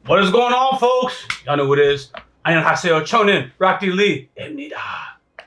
What is going on, folks? Y'all know what it is. 안녕하세요, 저는 YaBoyRocklee입니다.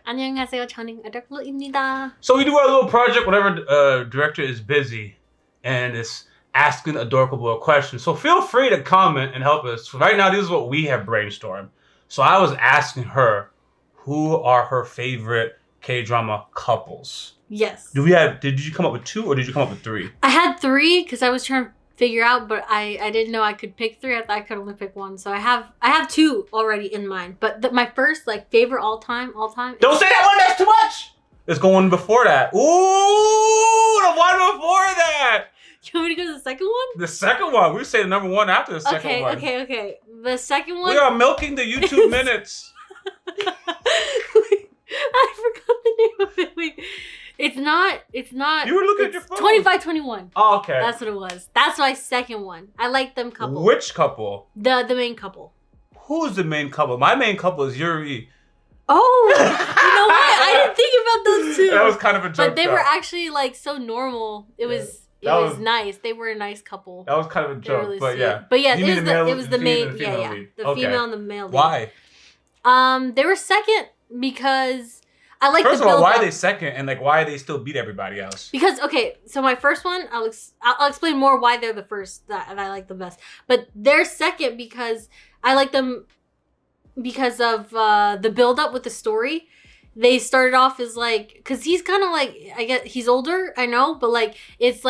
안녕하세요, 저는 YaBoyRocklee입니다. So we do our little project whenever director is busy and is asking adorable a question. So feel free to comment and help us. Right now, this is what we have brainstormed. So I was asking her, who are her favorite K-drama couples? Yes. Did you come up with 2 or did you come up with 3? I had 3 because I was trying to figure out, but I didn't know I could pick 3. I thought I could only pick 1. So I have 2 already in mind. But my first favorite all time. Don't say that one. That's too much. It's going before that. Ooh, the one before that. You want me to go to the second one? The second one. We say the number 1 after the second one. Okay. The second one. We are milking the YouTube minutes. I forgot the name of it. Wait. It's not. You were looking at your phone. 25-21. Oh, okay. That's what it was. That's my second one. I like them couple. Which couple? The main couple. Who's the main couple? My main couple is Yuri. Oh, you know what? I didn't think about those 2. That was kind of a joke. But they were actually so normal. It was nice. They were a nice couple. That was kind of a joke, really but sweet. yeah. But yeah, it was the main. Yeah. The female and the male lead. Why? They were second because I like. First of all, why are they second, and why they still beat everybody else? Because so my first one, I'll explain more why they're the first that I like the best. But they're second because I like them because of the build up with the story. They started off as because he's kind of I guess he's older, I know, but it's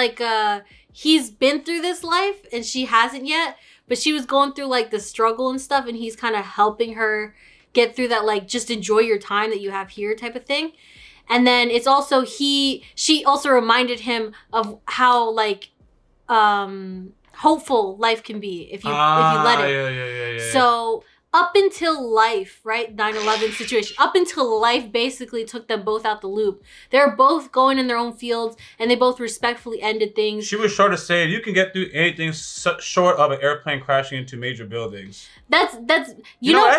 he's been through this life and she hasn't yet, but she was going through the struggle and stuff, and he's kind of helping her get through that, just enjoy your time that you have here type of thing. And then it's also she also reminded him of how hopeful life can be if you let it. Yeah. So up until life, right? 9/11 situation. Up until life basically took them both out the loop. They're both going in their own fields, and they both respectfully ended things. She was sure to say, you can get through anything short of an airplane crashing into major buildings. That's that's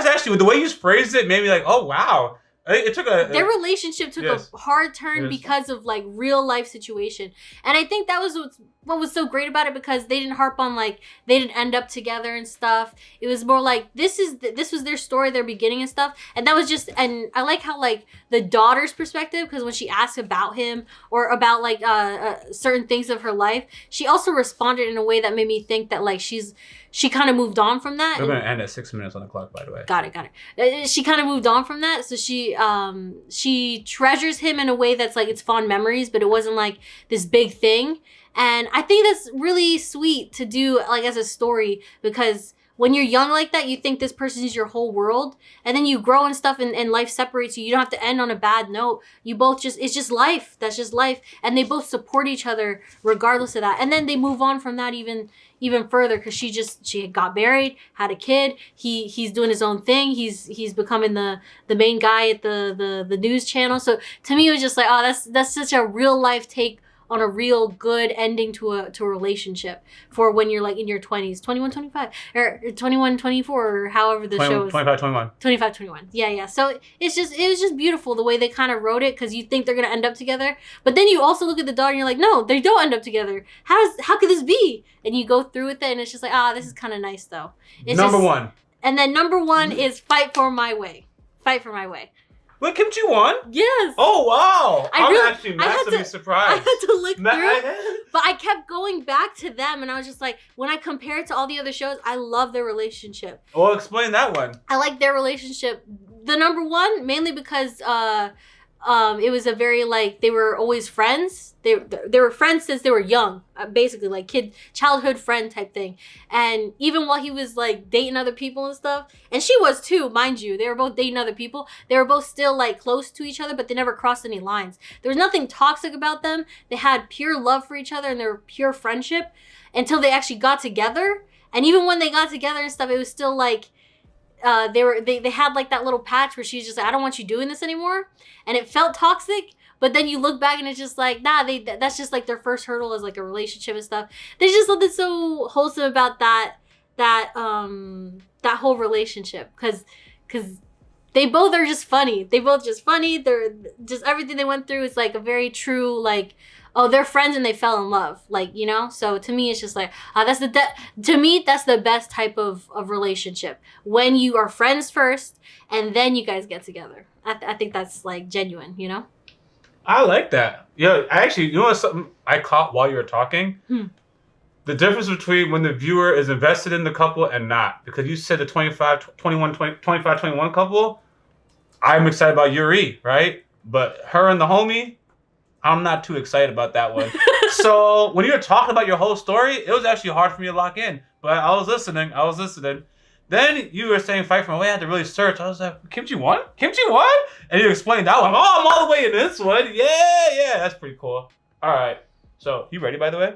actually the way you phrased it made me oh wow. It took their relationship took a hard turn because of real life situation, and I think that was what was so great about it, because they didn't harp on they didn't end up together and stuff. It was more this was their story, their beginning and stuff, and that was just. And I like how the daughter's perspective, because when she asked about him or about certain things of her life, she also responded in a way that made me think that she kind of moved on from that. We're going to end at 6 minutes on the clock, by the way. Got it. She kind of moved on from that. So she treasures him in a way that's it's fond memories, but it wasn't this big thing. And I think that's really sweet to do as a story, because when you're young like that, you think this person is your whole world, and then you grow and stuff, and life separates you. You don't have to end on a bad note. You both it's just life. That's just life. And they both support each other regardless of that. And then they move on from that even further, because she got married, had a kid. He's doing his own thing. He's becoming the main guy at the news channel. So to me, it was just that's such a real life take on a real good ending to a relationship for when you're in your 20s, 21, 25, or 21, 24, or however the show is. 25, 21. 25, 21. Yeah. So it was just beautiful the way they kind of wrote it, because you think they're going to end up together. But then you also look at the daughter and you're no, they don't end up together. How could this be? And you go through with it, and it's just this is kind of nice though. It's number 1. And then number 1 is Fight for My Way. Fight for My Way. Wait, Kim Chi-won? Yes. Oh, wow. I'm actually massively surprised. I had to look through, but I kept going back to them, and I was just when I compare it to all the other shows, I love their relationship. Well, explain that one. I like their relationship. The number 1, mainly because it was a very they were always friends. They were friends since they were young, basically childhood friend type thing. And even while he was dating other people and stuff, and she was too, mind you, they were both dating other people. They were both still close to each other, but they never crossed any lines. There was nothing toxic about them. They had pure love for each other, and they were pure friendship until they actually got together. And even when they got together and stuff, it was still they had that little patch where she's just I don't want you doing this anymore, and it felt toxic. But then you look back and it's just that's just their first hurdle as a relationship and stuff. There's just something so wholesome about that whole relationship, because they both are just funny. They're just everything they went through is a very true oh, they're friends and they fell in love, like, you know. So to me, it's just like to me that's the best type of relationship, when you are friends first and then you guys get together. I think that's like genuine, you know. I like that. Yeah, actually, you know what's something I caught while you were talking? The difference between when the viewer is invested in the couple and not. Because you said the 25, 21 couple, I'm excited about Yuri, right? But her and the homie, I'm not too excited about that one. So when you were talking about your whole story, it was actually hard for me to lock in. But I was listening. Then you were saying fight from away. I had to really search. I was like, Kimchi won? And you explained that one. Oh, I'm all the way in this one. Yeah, that's pretty cool. All right. So, you ready, by the way?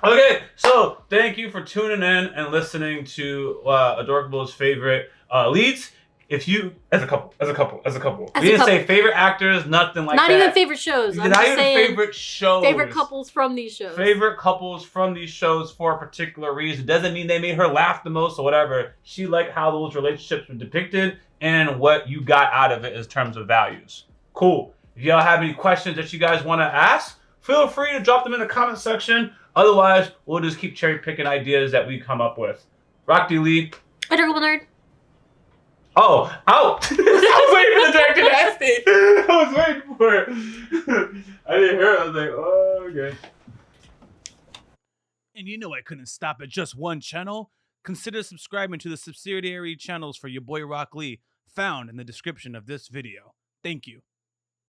Okay, so thank you for tuning in and listening to Adorkable's favorite leads. If you, as a couple. We didn't say favorite actors, nothing like that. Not even favorite shows. I'm just saying favorite shows. Favorite couples from these shows. Favorite couples from these shows for a particular reason. Doesn't mean they made her laugh the most or whatever. She liked how those relationships were depicted and what you got out of it in terms of values. Cool. If y'all have any questions that you guys want to ask, feel free to drop them in the comment section. Otherwise, we'll just keep cherry picking ideas that we come up with. Rocklee Lee. Adorkable nerd. Oh, out! I was waiting for the director to ask me. I was waiting for it. I didn't hear it. I was like, oh, okay. And you know I couldn't stop at just one channel. Consider subscribing to the subsidiary channels for your boy Rocklee, found in the description of this video. Thank you.